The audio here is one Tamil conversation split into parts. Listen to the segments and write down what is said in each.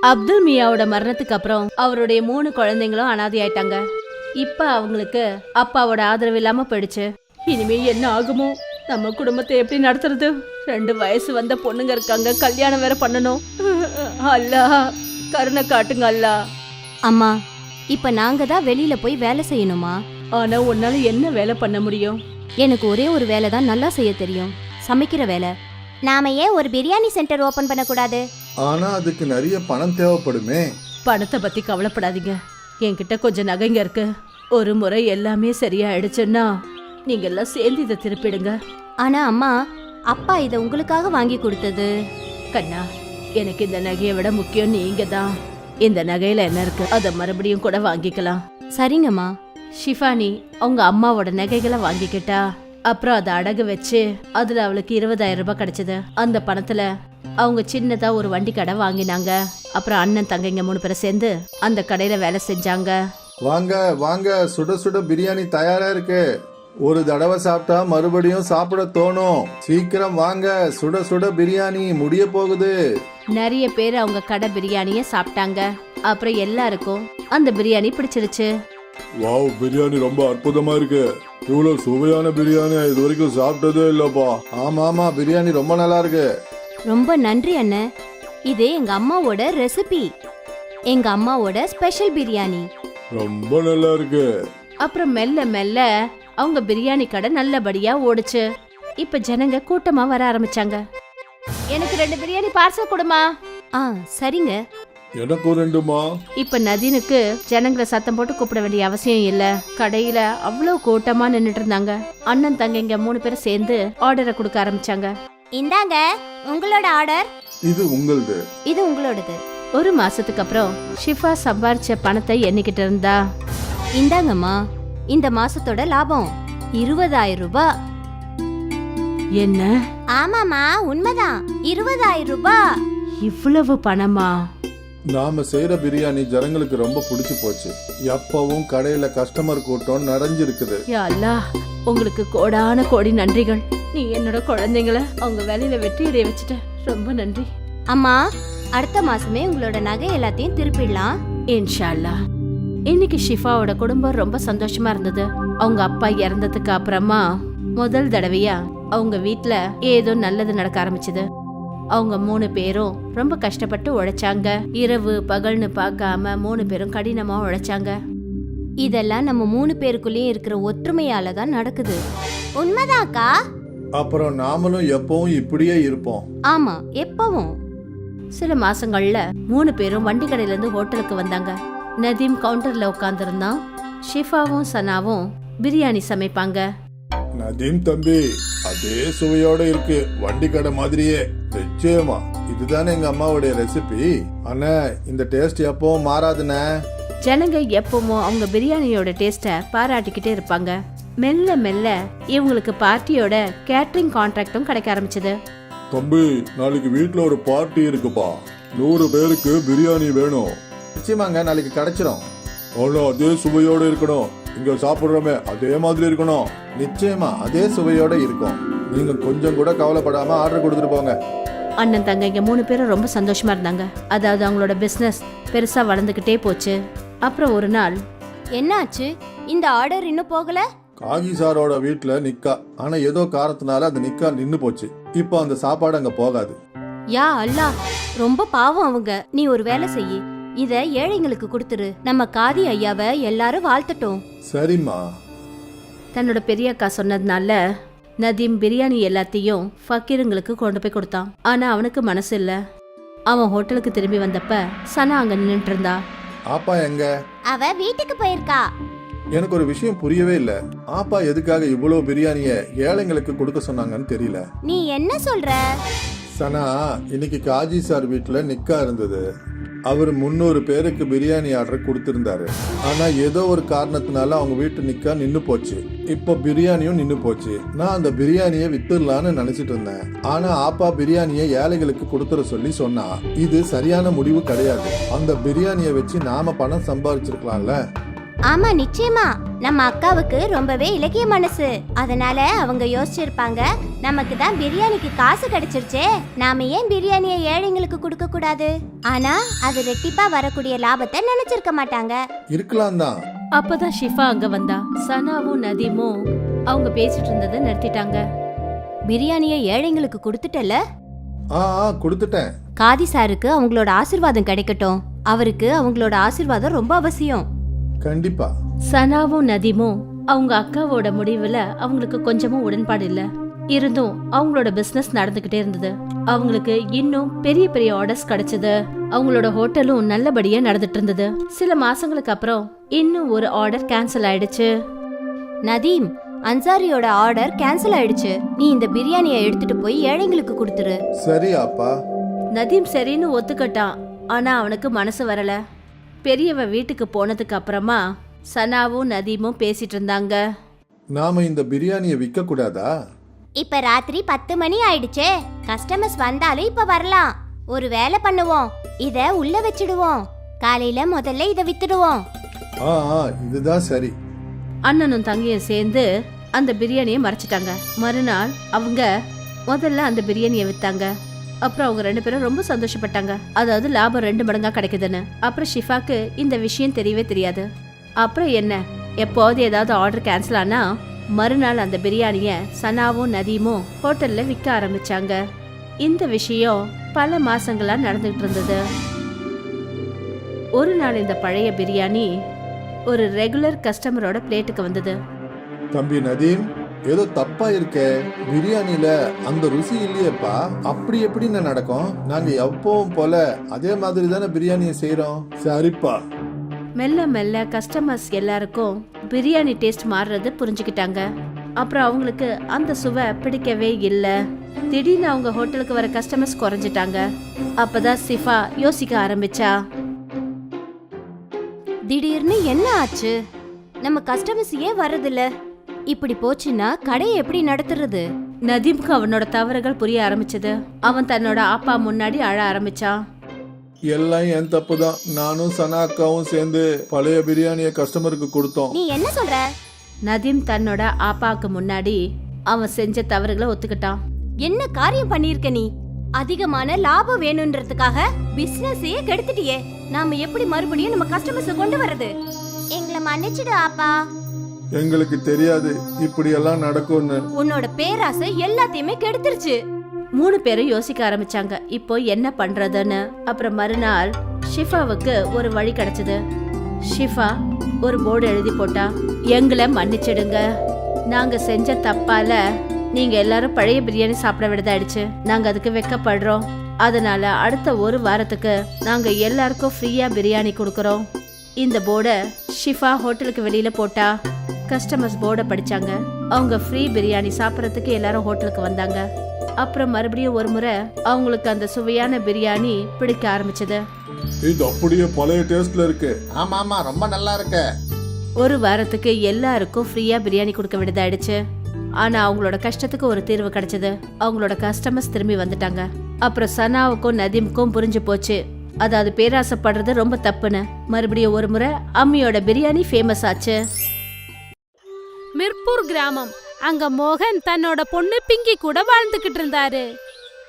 அப்துல் மியாவோட மரணத்துக்கு அப்புறம் அவருடைய 3 குழந்தைங்களும் அனாதை ஆயிட்டாங்க. இப்ப அவங்களுக்கு அப்பாவோட ஆதரவு இல்லாம போயிடுச்சு. இனிமே என்ன ஆகுமோ, நம்ம குடும்பத்தை எப்படி நடத்துறது? 2 வயசு வந்த பொண்ணுங்க இருக்காங்க, கல்யாணம் வேற பண்ணணும். அல்லா கருணை காட்டுங்க அல்லா. அம்மா, இப்ப நாங்க தான் வெளியில போய் வேலை செய்யணுமா? ஆனா உன்னால என்ன வேலை பண்ண முடியும்? எனக்கு ஒரே ஒரு வேலை தான் நல்லா செய்ய தெரியும், சமைக்கிற வேலை. நாம ஏன் ஒரு பிரியாணி சென்டர் ஓபன் பண்ண கூடாது? ஆனா அதுக்கு நிறைய பணம் தேவைப்படுமே. பணத்தை பத்தி கவலைப்படாதீங்க, என்கிட்ட கொஞ்சம் நகைங்க இருக்கு. ஒரு முறை எல்லாமே சரியாயிடுச்சுன்னா நீங்க எல்லாம் சேர்ந்து இதை திருப்பிடுங்க. ஆனா அம்மா, அப்பா இதை உங்களுக்காக வாங்கி கொடுத்தது. கண்ணா, எனக்கு இந்த நகையை விட முக்கியம் நீங்க தான். இந்த நகையில என்ன இருக்கு, அதை மறுபடியும் கூட வாங்கிக்கலாம். சரிங்கம்மா. ஷிஃபானி அவங்க அம்மாவோட நகைகளை வாங்கிக்கிட்டா. அப்புறம் அதை அடகு வச்சு அதுல அவளுக்கு 20,000 ரூபாய் கிடைச்சது. அந்த பணத்துல அவங்க சின்னதா ஒரு வண்டி கடை வாங்கினாங்க. அப்புறம் அண்ணன் தங்கைங்க 3 பேரும் சேர்ந்து அந்த கடையில வேலை செஞ்சாங்க. வாங்க வாங்க, சுட சுட பிரியாணி தயாரா இருக்கு. ஒரு தடவை சாப்பிட்டா மறுபடியும் சாப்பிட தோணும். சீக்கிரம் வாங்க, சுட சுட பிரியாணி முடிய போகுது. நிறைய பேர் அவங்க கடை பிரியாணிய சாப்பிட்டாங்க. அப்புறம் எல்லாருக்கும் அந்த பிரியாணி பிடிச்சிருச்சு. வாவ், பிரியாணி ரொம்ப அற்புதமா இருக்கு. இவ்வளவு சுவையான பிரியாணி இது வரைக்கும் சாப்பிட்டதே இல்லப்பா. ஆமா ஆமா, பிரியாணி ரொம்ப நல்லா இருக்கு. ரொம்ப நன்றி அண்ணன். இது எங்க அம்மாவோட ரெசிபி, எங்க அம்மாவோட ஸ்பெஷல் பிரியாணி. ரொம்ப நல்லா இருக்கு. அப்புறம் மெல்ல மெல்ல அவங்க பிரியாணி கடை நல்லபடியா ஓடுச்சு. இப்ப ஜனங்க கூட்டமா வர ஆரம்பிச்சாங்க. எனக்கு 2 பிரியாணி பார்சல் கொடுமா. சரிங்க. எனக்கும் 2மா. இப்ப நதீனுக்கு ஜனங்களை சத்தம் போட்டு கூப்பிட வேண்டிய அவசியம் இல்ல. கடையில அவ்வளவு கூட்டமா நின்னுட்டு இருந்தாங்க. அண்ணன் தங்கைங்க 3 பேரும் சேர்ந்து ஆர்டரை கொடுக்க ஆரம்பிச்சாங்க. இந்தாங்க உங்களோட ஆர்டர். இது உங்களது. இது உங்களோடது. 1 மாசத்துக்கு அப்புறம் ஷிஃபா சம்பாரிச்ச பணத்தை எண்ணிக்கிட்டு இருந்தா. இந்தாங்கம்மா, இந்த மாசத்தோட லாபம் 20,000 ரூபாய். என்ன? ஆமாமா, உண்மைதான், 20,000 ரூபாய். இவ்வளவு பணமா? நாம செய்யற பிரியாணி ஜனங்களுக்கு ரொம்ப பிடிச்சு போச்சு. எப்பவும் கடையில கஸ்டமர் கூட்டம் நிறைஞ்சிருக்குது. யா அல்லாஹ், உங்களுக்கு கோடான கோடி நன்றிகள். நீ என்னோட குழந்தைங்களை அவங்க வேலையில வெற்றி அடைய வச்சுட்ட. ரொம்ப நன்றி. அம்மா, அடுத்த மாசமே உங்களோட நகை எல்லாத்தையும் திருப்பிடலாம் இன்ஷா அல்லாஹ். இன்னைக்கு ஷிஃபாவோட குடும்பம் ரொம்ப சந்தோஷமா இருந்தது. அவங்க அப்பா இறந்ததுக்கு அப்புறமா முதல் தடவையா அவங்க வீட்ல ஏதோ நல்லது நடக்க ஆரம்பிச்சது. அவங்க 3 பேரும் ரொம்ப கஷ்டப்பட்டு உழைச்சாங்க. இரவு பகல்னு பார்க்காம 3 பேரும் கடினமா உழைச்சாங்க. இதெல்லாம் நம்ம 3 பேருக்குள்ளேயும் இருக்கிற ஒற்றுமையால தான் நடக்குது. உண்மைதான்க்கா. அப்புறம் நாமளும் எப்பவும் இப்படியே இருப்போம். ஆமா, எப்பவும். சில மாசங்கள்ல 3 பேரும் வண்டி கடையில இருந்து ஹோட்டலுக்கு வந்தாங்க. நதீம் கவுண்டர்ல உட்கார்ந்துருந்தான். ஷிஃபாவும் சனாவும் பிரியாணி சமைப்பாங்க. நதீம் தம்பி, அதே சுவையோட இருக்கு, வண்டி கடை மாதிரியே. நிச்சயமா இதுதானே எங்க அம்மாவுடைய ரெசிபி. அண்ணா, இந்த டேஸ்ட் எப்பவும் மாறாதுண்ணே. ஜனங்க எப்பவும் அவங்க பிரியாணியோட டேஸ்ட பாராட்டிக்கிட்டே இருப்பாங்க. மெல்ல மெல்ல இவங்களுக்கு பார்ட்டியோட கேட்டரிங் கான்ட்ராக்டும் கிடைக்க ஆரம்பிச்சது. தம்பி, நாளைக்கு வீட்ல ஒரு பார்ட்டி இருக்குப்பா. 100 பேருக்கு பிரியாணி வேணும். நிச்சயமாங்க, நாளைக்கு கிடைச்சிரும். ஆனா அதே சுவையோட இருக்கணும். இங்க சாப்பிடுறோமே அதே மாதிரி இருக்கணும். நிச்சயமா அதே சுவையோட இருக்கும். நீங்க கொஞ்சம் கூட கவலைப்படாம ஆர்டர் கொடுத்துட்டு போங்க. அண்ணன் தங்கைங்க 3 பேரும் ரொம்ப சந்தோஷமா இருந்தாங்க. அதாவது அவங்களோட பிசினஸ் பெருசா வளர்ந்துகிட்டே போச்சு. அப்புறம் ஒரு நாள், என்னாச்சு, இந்த ஆர்டர் இன்னும் போகல? காகி சாரோட வீட்டுல நிக்கா. ஆனா ஏதோ காரணத்தினால அந்த நிக்கா நின்னு போச்சு. இப்போ அந்த சாப்பாடு அங்க போகாது. யா அல்லாஹ், ரொம்ப பாவம் அவங்க. நீ ஒரு வேலை செய்யி, இத ஏழைங்களுக்கு கொடுத்துரு. நம்ம காதி ஐயாவை எல்லாரும் வாழ்த்தட்டும். சரிம்மா. தன்னோட பெரிய அக்கா சொன்னதுனால நதீம் பிரியாணி எல்லாத்தையும் ஃபக்கீருங்களுக்கு கொண்டு போய் கொடுத்தான். ஆனா அவனுக்கு மனசு இல்ல. அவன் ஹோட்டலுக்கு திரும்பி வந்தப்ப சனா அங்க நின்னுட்டு இருந்தா. ஆப்பா எங்க? அவ வீட்டுக்கு போயிருக்கா. எனக்கு ஒரு விஷயம் புரியவே இல்ல. ஆப்பா எதுக்காக இவ்வளவு பிரியாணிய ஏழைங்களுக்கு கொடுக்க சொன்னாங்கன்னு தெரியல. நீ என்ன சொல்ற? சனா, இன்னைக்கு காஜி சார் வீட்டுல நிக்கா இருந்தது. அவர் 300 பேருக்கு பிரியாணி ஆர்டர் கொடுத்திருந்தாரு. ஆனா ஏதோ ஒரு காரணத்தினால அவங்க வீட்டு நிக்கா நின்னு போச்சு. இப்ப பிரியாணியும் நின்னு போச்சு. நான் அந்த பிரியாணியை வித்துடலான்னு நினைச்சிட்டு இருந்தேன். ஆனா ஆப்பா பிரியாணியை ஏழைகளுக்கு கொடுத்துட சொல்லி சொன்னா. இது சரியான முடிவு கிடையாது. அந்த பிரியாணியை வச்சு நாம பணம் சம்பாதிச்சிருக்கலாம்ல. ஆமா நிச்சயமா, நம்ம அக்காவுக்கு ரொம்பவே இலக்கிய மனசு. அதனால அவங்க யோசிச்சிருப்பாங்க, நமக்கு தான் பிரியாணிக்கு காசு கிடைச்சிருச்சே, நாம ஏன் பிரியாணியை ஏழைங்களுக்கு கொடுக்க கூடாது. ஆனா அது ரெட்டிப்பா வரக்கூடிய லாபத்தை நினைச்சிருக்க மாட்டாங்க. இருக்கலாம் தான். அப்பதான் ஷிஃபா அங்க வந்தா. சனாவும் நதீமும் அவங்க பேசிட்டு இருந்ததை நிறுத்திட்டாங்க. பிரியாணியை ஏழைங்களுக்கு கொடுத்துட்டல, கொடுத்துட்டேன். காதி சாருக்கு அவங்களோட ஆசீர்வாதம் கிடைக்கட்டும். அவருக்கு அவங்களோட ஆசீர்வாதம் ரொம்ப அவசியம். கண்டிப்பா. சனாவும் நதீமும் அவங்க அக்காவோட முடிவுல அவங்களுக்கு கொஞ்சமும் உடன்பாடு இல்ல. இருந்தும் அவங்களோட பிசினஸ் நடந்துகிட்டே இருந்தது. அவங்களுக்கு இன்னும் பெரிய பெரிய ஆர்டர்ஸ் கிடைச்சது. அவங்களோட ஹோட்டலும் நல்லபடியா நடந்துட்டு இருந்தது. சில மாசங்களுக்கு அப்புறம் இன்னும் ஒரு ஆர்டர் கேன்சல் ஆயிடுச்சு. நதீம், அன்சாரியோட ஆர்டர் கேன்சல் ஆயிடுச்சு. நீ இந்த பிரியாணியை எடுத்துட்டு போய் ஏழைங்களுக்கு கொடுத்துரு. சரி அப்பா. நதீம் சரின்னு ஒத்துக்கிட்டான். ஆனா அவனுக்கு மனசு வரல. பெரியவ வீட்டுக்கு போனதுக்கு அப்புறமா சனாவும் நதீமும் பேசிட்டு இருந்தாங்க. நாம இந்த பிரியாணியை விற்க கூடாதா? இப்ப ராத்திரி 10 மணி ஆயிடுச்சே, கஸ்டமர்ஸ் வந்தாலும் இப்ப வரலாம். ஒரு வேலை பண்ணுவோம், இத உள்ள வச்சிடுவோம். காலையில முதல்ல இத வித்துடுவோம். இதுதான் சரி. அண்ணனும் தங்கையும் சேர்ந்து அந்த பிரியாணியை மறைச்சிட்டாங்க. மறுநாள் அவங்க முதல்ல அந்த பிரியாணியை வித்தாங்க. அப்புறம் அவங்க 2 பேரும் ரொம்ப சந்தோஷப்பட்டாங்க. அதாவது லாபம் 2 மடங்கா கிடைக்குதுன்னு. அப்புறம் ஷிஃபாக்கு இந்த விஷயம் தெரியவே தெரியாது. அப்புறம் என்ன, எப்போது ஏதாவது ஆர்டர் கேன்சல் ஆனா மறுநாள் அந்த பிரியாணிய சனாவும் நதீமும் ஹோட்டல்ல விற்க ஆரம்பிச்சாங்க. இந்த விஷயம் பல மாசங்களா நடந்துகிட்டு இருந்தது. ஒரு நாள் இந்த பழைய பிரியாணி ஒரு ரெகுலர் கஸ்டமரோட பிளேட்டுக்கு வந்தது. தம்பி நதீம், ஏதோ தப்பா இருக்கே, பிரியாணில அந்த ருசி இல்லையேப்பா. அப்படி எப்படின்னு நடக்கும்? நாங்க எப்பவும் போல அதே மாதிரி தானே பிரியாணியை செய்யறோம். சரிப்பா. மெல்ல மெல்ல கஸ்டமர்ஸ் எல்லாருக்கும் பிரியாணி டேஸ்ட் மாறுறது புரிஞ்சுக்கிட்டாங்க. அப்புறம் அவங்களுக்கு அந்த சுவை பிடிக்கவே இல்லை. திடீர்னு அவங்க ஹோட்டலுக்கு வர கஸ்டமர்ஸ் குறைஞ்சிட்டாங்க. அப்பதான் ஷிஃபா யோசிக்க ஆரம்பிச்சா. திடீர்னு என்ன ஆச்சு? நம்ம கஸ்டமர்ஸ் ஏன் வரதில்ல? இப்படி போச்சுன்னா கடையை எப்படி நடத்துறது? நதீம்க்கு அவனோட தவறுகள் புரிய ஆரம்பிச்சது. அவன் தன்னோட அப்பா முன்னாடி அழ ஆரம்பிச்சான். எல்லாம் என் தப்பு தான். நானும் சனா அக்காவும் சேர்ந்து பழைய பிரியாணியை கஸ்டமருக்கு கொடுத்தோம். நீ என்ன சொல்ற? நதீம் தன்னோட அப்பாவுக்கு முன்னாடி அவன் செஞ்ச தவறுகளை ஒத்துக்கிட்டான். என்ன காரியம் பண்ணிருக்க நீ? அதிகமான லாபம் வேணும்ன்றதுக்காக பிசினஸையே கெடுத்துட்டியே. நாம எப்படி மறுபடியும் நம்ம கஸ்டமர்ஸ் கொண்டு வரது? எங்களை மன்னிச்சிடு அப்பா. எங்களுக்கு தெரியாது இப்படி எல்லாம் நடக்கும்னு. உன்னோட பேராசை எல்லாத்தையுமே கெடுத்துருச்சு. 3 பேரும் யோசிக்க ஆரம்பிச்சாங்க இப்போ என்ன பண்றதுன்னு. அப்புறம் மறுநாள் ஷிஃபாவுக்கு ஒரு வழி கிடைச்சது. ஷிஃபா ஒரு போர்டு எழுதி போட்டா, எங்களை மன்னிச்சிடுங்க, நாங்க செஞ்ச தப்பால நீங்க எல்லாரும் பழைய பிரியாணி சாப்பிட விடதாயிடுச்சு. நாங்க அதுக்கு வெக்கப்படுறோம். அதனால அடுத்த 1 வாரத்துக்கு நாங்க எல்லாருக்கும் ஃப்ரீயா பிரியாணி கொடுக்கறோம். இந்த போர்டை ஷிஃபா ஹோட்டலுக்கு வெளியில போட்டா. கஸ்டமர்ஸ் போர்டை படிச்சாங்க. அவங்க ஃப்ரீ பிரியாணி சாப்பிட்றதுக்கு எல்லாரும் ஹோட்டலுக்கு வந்தாங்க. அப்புறம் மறுபடியும் ஒரு முறை அவங்களுக்கு அந்த சுவையான பிரியாணி பிடிக்க ஆரம்பிச்சது. இது அப்படியே பழைய டேஸ்ட்ல இருக்கு. ஆமா ரொம்ப நல்லா இருக்கு. 1 வாரத்துக்கு எல்லாருக்கும் ஃப்ரீயா பிரியாணி கொடுக்க விடதாயிடுச்சு. ஆனா அவங்களோட கஷ்டத்துக்கு ஒரு தீர்வு கிடைச்சது. அவங்களோட கஸ்டமர்ஸ் திரும்பி வந்துட்டாங்க. அப்புறம் சனாவுக்கும் நதீமுக்கும் புரிஞ்சு போச்சு, அதாவது பேராசைப்படுறது ரொம்ப தப்புன்னு. மறுபடியும் ஒரு முறை அம்மியோட பிரியாணி ஃபேமஸ் ஆச்சு. மிர்பூர் கிராமம். அங்க மோகன் தன்னோட பொண்ணு பிங்கி கூட வாழ்ந்துகிட்டு இருந்தாரு.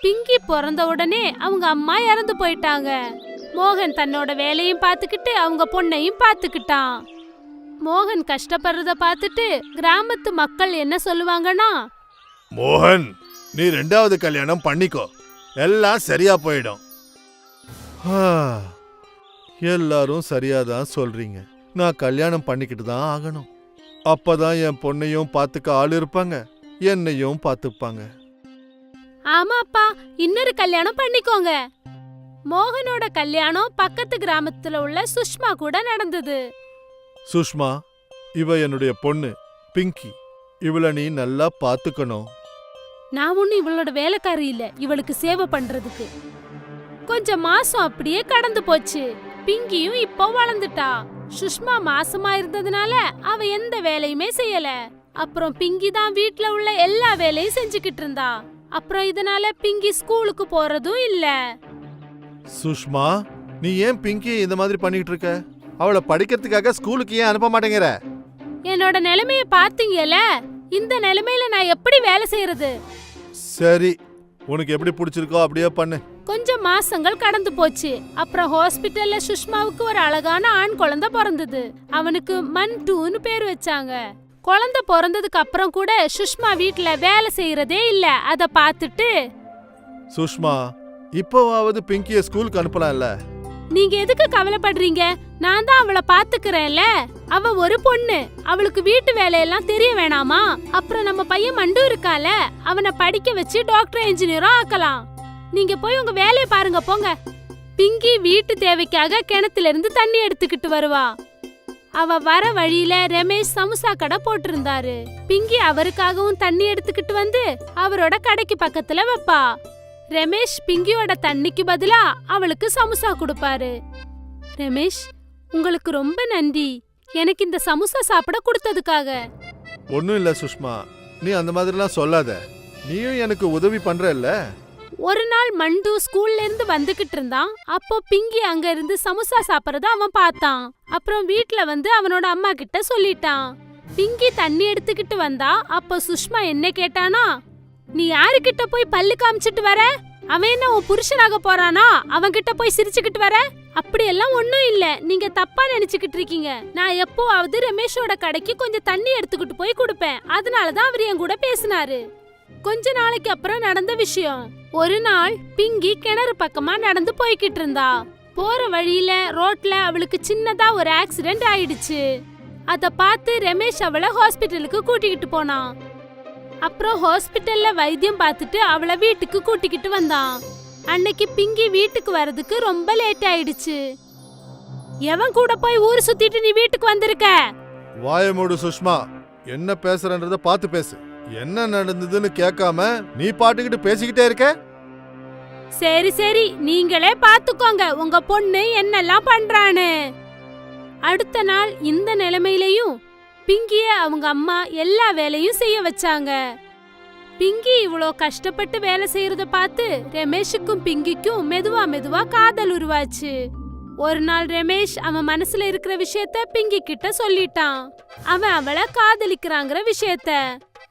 பிங்கி பிறந்த உடனே அவங்க அம்மா இறந்து போயிட்டாங்க. மோகன் தன்னோட வேலையும் பார்த்துக்கிட்டு அவங்க பொண்ணையும் பார்த்துக்கிட்டான். மோகன் கஷ்டப்படுறத பார்த்துட்டு கிராமத்து மக்கள் என்ன சொல்லுவாங்கன்னா, மோகன், நீ 2வது கல்யாணம் பண்ணிக்கோ, எல்லாம் சரியா போயிடும். எல்லாரும் சரியாதான் சொல்றீங்க. நான் கல்யாணம் பண்ணிக்கிட்டு தான் ஆகணும். அப்பதான் என் பொண்ணையும் பார்த்துக்க ஆள் இருப்பாங்க, என்னையும் பார்த்துப்பாங்க. ஆமாப்பா, இன்னொரு கல்யாணம் பண்ணிக்கோங்க. மோகனோட கல்யாணம் பக்கத்து கிராமத்துல உள்ள சுஷ்மா கூட நடந்தது. சுஷ்மா, இவ என்னுடைய பொண்ணு பிங்கி. இவளை நீ நல்லா பார்த்துக்கணும். நான் ஒண்ணு இவளோட வேலைக்காரி இல்ல, இவளுக்கு சேவை பண்றதுக்கு. கொஞ்சம் மாசம் அப்படியே கடந்து போச்சு. பிங்கியும் இப்போ வளர்ந்துட்டா. சுஷ்மா மாசமா இருந்ததுனால அவ எந்த வேலையுமே செய்யல. அப்புறம் பிங்கி தான் வீட்ல உள்ள எல்லா வேலையும் செஞ்சுக்கிட்டு இருந்தா. அப்புறம் இதனால பிங்கி ஸ்கூலுக்கு போறதும் இல்ல. சுஷ்மா, நீ ஏன் பிங்கி இந்த மாதிரி பண்ணிட்டு இருக்க? அவளை படிக்கிறதுக்காக ஸ்கூலுக்கு ஏன் அனுப்ப மாட்டேங்கிற? என்னோட நிலைமைய பாத்தீங்கல, இந்த நிலைமையில நான் எப்படி வேலை செய்யறது? சரி, உனக்கு எப்படி பிடிச்சிருக்கோ அப்படியே பண்ணு. கொஞ்சம் மாசங்கள் கடந்து போச்சு. அப்புறம் ஹாஸ்பிட்டல்ல சுஷ்மாவுக்கு ஒரு அழகான ஆண் குழந்தை பிறந்தது. அவனுக்கு மன்டூன்னு பேர் வச்சாங்க. குழந்தை பிறந்ததுக்கு அப்புறம் கூட சுஷ்மா வீட்ல வேலை செய்யறதே இல்ல. அத பாத்துட்டு, சுஷ்மா, இப்போவாவது பிங்கிய ஸ்கூலுக்கு அனுப்பலாம்ல? நீங்க எதுக்கு கவலைப்படுறீங்க? நான் தான் அவளை பாத்துக்கிறேன்ல. அவ ஒரு பொண்ணு, அவளுக்கு வீட்டு வேலையெல்லாம் தெரிய வேணாமா? அப்புறம் நம்ம பையன் மண்டு இருக்கால, அவனை படிக்க வச்சு டாக்டர் இன்ஜினியரும் ஆக்கலாம். நீங்க போய் உங்க வேலையை பாருங்க, போங்க. பிங்கி வீட்டு தேவைக்காக கிணத்துல இருந்து தண்ணி எடுத்துக்கிட்டு வருவா. அவ வர வழியில ரமேஷ் சமுசா கடை போட்டிருந்தாரு. பிங்கி அவருக்காகவும் தண்ணி எடுத்துக்கிட்டு வந்து அவரோட கடைக்கு பக்கத்துல வைப்பா. ரமேஷ் பிங்கியோட தண்ணிக்கு பதிலா அவளுக்கு சமுசா கொடுப்பாரு. ரமேஷ், உங்களுக்கு ரொம்ப நன்றி, எனக்கு இந்த சமுசா சாப்பிட கொடுத்ததுக்காக. ஒன்னும் இல்ல சுஷ்மா, நீ அந்த மாதிரிலாம் சொல்லாத. நீயும் எனக்கு உதவி பண்றல்ல. ஒரு நாள் மண்டு ஸ்கூல்ல இருந்து வந்துகிட்டு இருந்தான். அப்போ பிங்கி அங்க இருந்து சமுசா சாப்பிடறத அவன் பார்த்தான். அப்புறம் வீட்ல வந்து அவனோட அம்மா கிட்ட சொல்லிட்டான். பிங்கி தண்ணி எடுத்துக்கிட்டு வந்தா. அப்போ சுஷ்மா என்ன கேட்டானா, நீ யாருக்கிட்ட போய் பல்லு காமிச்சிட்டு வர? அவன் என்ன உன் புருஷனாக போறானா? அவன் கிட்ட போய் சிரிச்சுக்கிட்டு வர? அப்படியெல்லாம் ஒன்னும் இல்ல, நீங்க தப்பா நினைச்சுக்கிட்டு இருக்கீங்க. நான் எப்போவாவது ரமேஷோட கடைக்கு கொஞ்சம் தண்ணி எடுத்துக்கிட்டு போய் கொடுப்பேன். அதனாலதான் அவர் என் கூட பேசினாரு. கொஞ்ச நாளைக்கு அப்புறம் நடந்த விஷயம். ஒரு நாள் பிங்கி கிணறு பக்கமா நடந்து போய்கிட்டு இருந்தா. போற வழியில ரோட்ல அவளுக்கு சின்னதா ஒரு ஆக்சிடென்ட் ஆயிடுச்சு. அத பார்த்து ரமேஷ் அவளை ஹாஸ்பிட்டலுக்கு கூட்டிக்கிட்டு போனான். அப்புறம் ஹாஸ்பிட்டல்ல வைத்தியம் பார்த்துட்டு அவளை வீட்டுக்கு கூட்டிக்கிட்டு வந்தான். அன்னைக்கு பிங்கி வீட்டுக்கு வரதுக்கு ரொம்ப லேட் ஆயிடுச்சு. எவன் கூட போய் ஊர் சுத்திட்டு நீ வீட்டுக்கு வந்திருக்க? வாய மூடு சுஷ்மா, என்ன பேசுறன்றத பார்த்து பேசு. என்ன நடந்ததுன்னு கேட்காம நீ பாட்டுக்கிட்டு பேசிக்கிட்டே இருக்க. சரி சரி, நீங்களே பாத்துக்கோங்க உங்க பொண்ணு என்னெல்லாம் பண்றான்னு. அடுத்த நாள் இந்த நிலைமையிலையும் பிங்கிய அவங்க அம்மா எல்லா வேலையும் செய்ய வச்சாங்க. பிங்கி இவ்வளோ கஷ்டப்பட்டு வேலை செய்யறத பார்த்து ரமேஷுக்கும் பிங்கிக்கும் மெதுவா மெதுவா காதல் உருவாச்சு. ஒரு நாள் ரமேஷ் அவன் மனசுல இருக்கிற விஷயத்த பிங்கி கிட்ட சொல்லிட்டான். அவன் அவளை காதலிக்கிறாங்கிற விஷயத்த.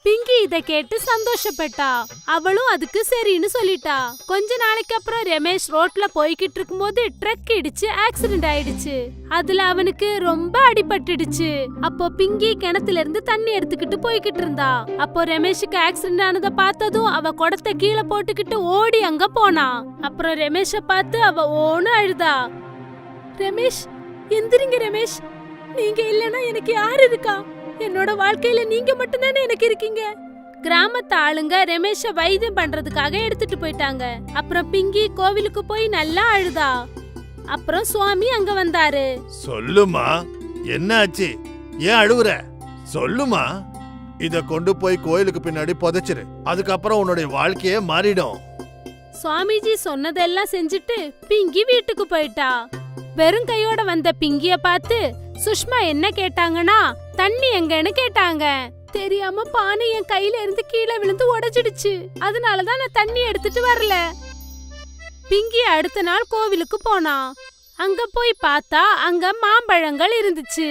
பிங்கி இத கேட்டு சந்தோஷப்பட்டா. அவளும் அதுக்கு சரின்னு சொல்லிட்டா. கொஞ்ச நாளைக்கு அப்புறம் ரமேஷ் ரோட்ல போய்கிட்டு இருக்கும்போது ட்ரக் இடிச்சு ஆக்சிடென்ட் ஆயிடுச்சு. அதுல அவனுக்கு ரொம்ப அடிபட்டுடுச்சு. அப்போ பிங்கி கிணத்துல இருந்து தண்ணி எடுத்துக்கிட்டு போய்கிட்டு இருந்தா. அப்போ ரமேஷுக்கு ஆக்சிடென்ட் ஆனத பார்த்ததும் அவ குடத்தை கீழே போட்டுக்கிட்டு ஓடி அங்க போனா. அப்புறம் ரமேஷ பார்த்து அவ ஓன்னு அழுதா. ரமேஷ், எந்திரிங்க ரமேஷ், நீங்க இல்லனா எனக்கு யார் இருக்கா? என்னோட வாழ்க்கையில நீங்க மட்டும்தானே எனக்கு இருக்கீங்க. கிராமத்து ஆளுங்க ரமேஷ வைத்தியம் பண்றதுக்காக எடுத்துட்டு போயிட்டாங்க. அப்புறம் பிங்கி கோவிலுக்கு போய் நல்லா அழுதா. அப்புறம் சுவாமி அங்க வந்தாரு. சொல்லுமா, என்ன ஆச்சு? ஏன் அழுவுற? சொல்லுமா. இத கொண்டு போய் கோயிலுக்கு பின்னாடி புதைச்சிரு. அதுக்கப்புறம் உன்னுடைய வாழ்க்கையே மாறிடும். சுவாமிஜி சொன்னதெல்லாம் செஞ்சுட்டு பிங்கி வீட்டுக்கு போயிட்டா. வெறும் கையோட வந்த பிங்கிய பார்த்து சுஷ்மா என்ன கேட்டாங்கன்னா, தண்ணி எங்கன்னு கேட்டாங்க. தெரியாம பானை என் கையில இருந்து கீழே விழுந்து உடைச்சிடுச்சு. அதனாலதான் நான் தண்ணி எடுத்துட்டு வரல. பிங்கி அடுத்த நாள் கோவிலுக்கு போனா. அங்க போய் பார்த்தா அங்க மாம்பழங்கள் இருந்துச்சு.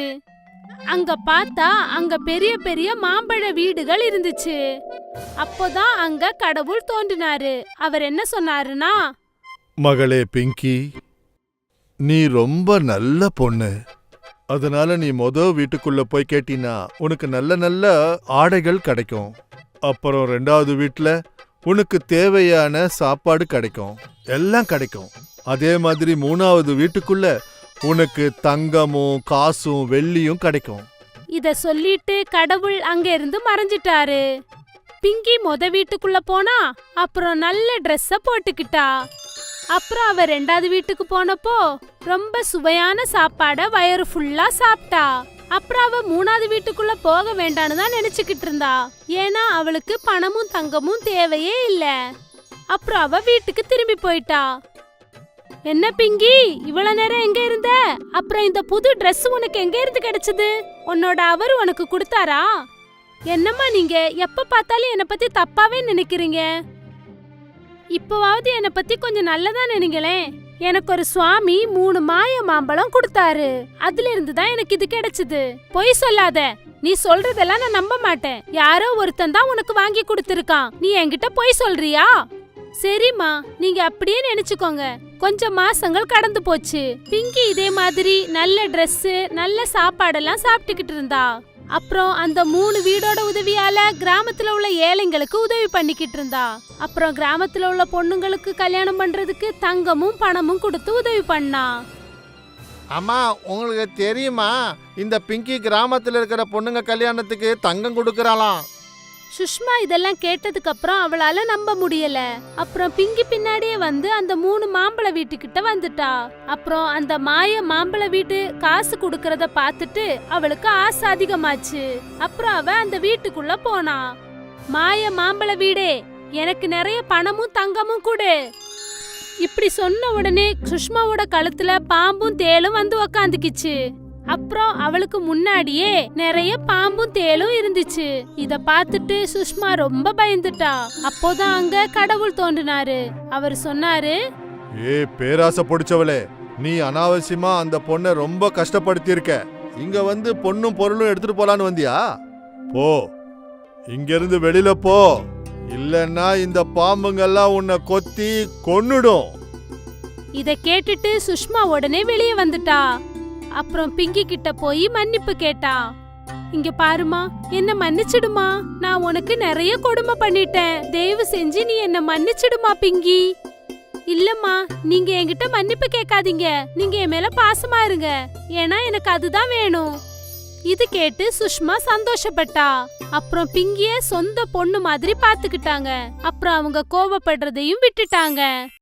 அங்க பார்த்தா அங்க பெரிய பெரிய மாம்பழ வீடுகள் இருந்துச்சு. அப்போதான் அங்க கடவுள் தோன்றினாரு. அவர் என்ன சொன்னாருன்னா, மகளே பிங்கி, நீ ரொம்ப நல்ல பொண்ணு. அதனால நீ வீட்டுக்குள்ள போய் கேட்டினா உனக்கு நல்ல நல்ல ஆடைகள் கிடைக்கும். அப்புறம் 2வது வீட்டுல உனக்கு தேவையான சாப்பாடு கிடைக்கும், எல்லாம் கிடைக்கும். அதே மாதிரி 3வது வீட்டுக்குள்ள உனக்கு தங்கமும் காசும் வெள்ளியும் கிடைக்கும். இத சொல்லிட்டு கடவுள் அங்க இருந்து மறைஞ்சிட்டாரு. பிங்கி வீட்டுக்குள்ள போனா. அப்புறம் நல்ல ட்ரெஸ்ஸ போட்டுக்கிட்டா. அப்புறம் அவ 2வது வீட்டுக்கு போனப்போ ரொம்ப சுவையான சாப்பாட வயிறு ஃபுல்லா சாப்பிட்டா. அப்புறம் அவ 3வது வீட்டுக்குள்ள போக வேண்டான்னு தான் நினைச்சுக்கிட்டு இருந்தா. ஏன்னா அவளுக்கு பணமும் தங்கமும் தேவையே இல்ல. அப்புறம் அவ வீட்டுக்கு திரும்பி போயிட்டா. என்ன பிங்கி, இவ்வளவு நேரம் எங்க இருந்த? அப்புறம் இந்த புது Dress உனக்கு எங்க இருந்து கிடைச்சது? உன்னோட அவர் உனக்கு கொடுத்தாரா? என்னம்மா நீங்க எப்ப பார்த்தாலும் என்ன பத்தி தப்பாவே நினைக்கிறீங்க? இப்பவாவது என்ன பத்தி கொஞ்சம் நல்லதா நினைங்களேன். எனக்கு ஒரு சுவாமி 3 மாய மாம்பழம் கொடுத்தாரு. அதுல இருந்து தான் எனக்கு இது கிடைச்சது. பொய் சொல்லாத. நீ சொல்றதெல்லாம் நான் நம்ப மாட்டேன். யாரோ ஒருத்தன் தான் உனக்கு வாங்கி கொடுத்திருக்கான். நீ என்கிட்ட பொய் சொல்றியா? சரிம்மா, நீங்க அப்படியே நினைச்சுக்கோங்க. கொஞ்சம் மாசங்கள் கடந்து போச்சு. பிங்கி இதே மாதிரி நல்ல Dress, நல்ல சாப்பாடெல்லாம் சாப்பிட்டுக்கிட்டு இருந்தா. அப்புறம் அந்த 3 வீடோட உதவியால கிராமத்துல உள்ள ஏழைங்களுக்கு உதவி பண்ணிக்கிட்டு இருந்தா. அப்புறம் கிராமத்துல உள்ள பொண்ணுங்களுக்கு கல்யாணம் பண்றதுக்கு தங்கமும் பணமும் கொடுத்து உதவி பண்ணா. அம்மா, உங்களுக்கு தெரியுமா, இந்த பிங்கி கிராமத்துல இருக்கிற பொண்ணுங்க கல்யாணத்துக்கு தங்கம் கொடுக்கறாளாம். சுஷ்மா இதெல்லாம் கேட்டதுக்கு அப்புறம் அவளால நம்ப முடியல. அப்புறம் பிங்கி பின்னாடியே வந்து அந்த 3 மாம்பழ வீட்டுக்கிட்ட வந்துட்டா. அப்புறம் அந்த மாய மாம்பழ வீட்டு காசு குடுக்கறத பார்த்துட்டு அவளுக்கு ஆசை அதிகமாச்சு. அப்புறம் அவ அந்த வீட்டுக்குள்ள போனா. மாய மாம்பழ வீடே, எனக்கு நிறைய பணமும் தங்கமும் கொடு. இப்படி சொன்ன உடனே சுஷ்மாவோட கழுத்துல பாம்பும் தேளும் வந்து உக்காந்துக்கிச்சு. அப்புறம் அவளுக்கு முன்னாடியே நிறைய பாம்பும் தேளும் இருந்துச்சு. இத பார்த்துட்டு சுஷ்மா ரொம்ப பயந்துட்டா. அப்போதான் அங்க கடவுள் தோன்றினாரு. அவர் சொன்னாரு, பேராசை பிடிச்சவளே, நீ அனாவசியமா அந்த பொண்ணை ரொம்ப கஷ்டப்படுத்தி இருக்க. இங்க வந்து பொண்ணும் பொருளும் எடுத்துட்டு போலான்னு வந்தியா? போ, இங்க இருந்து வெளியில போ, இல்லன்னா இந்த பாம்புங்கெல்லாம் உன்னை கொத்தி கொன்னுடும். இத கேட்டுட்டு சுஷ்மா உடனே வெளியே வந்துட்டா. அப்புறம் பிங்கி கிட்ட போய் மன்னிப்பு கேட்டா. இங்க பாருமா, என்ன மன்னிச்சிடுமா. நான் உனக்கு நிறைய கொடுமை பண்ணிட்டேன். தயவு செஞ்சு நீ என்ன மன்னிச்சிடுமா பிங்கி. இல்லம்மா, நீங்க என்கிட்ட மன்னிப்பு கேட்காதீங்க. நீங்க என் மேல பாசமா இருங்க. ஏன்னா எனக்கு அதுதான் வேணும். இது கேட்டு சுஷ்மா சந்தோஷப்பட்டா. அப்புறம் பிங்கிய சொந்த பொண்ணு மாதிரி பாத்துக்கிட்டாங்க. அப்புறம் அவங்க கோபப்படுறதையும் விட்டுட்டாங்க.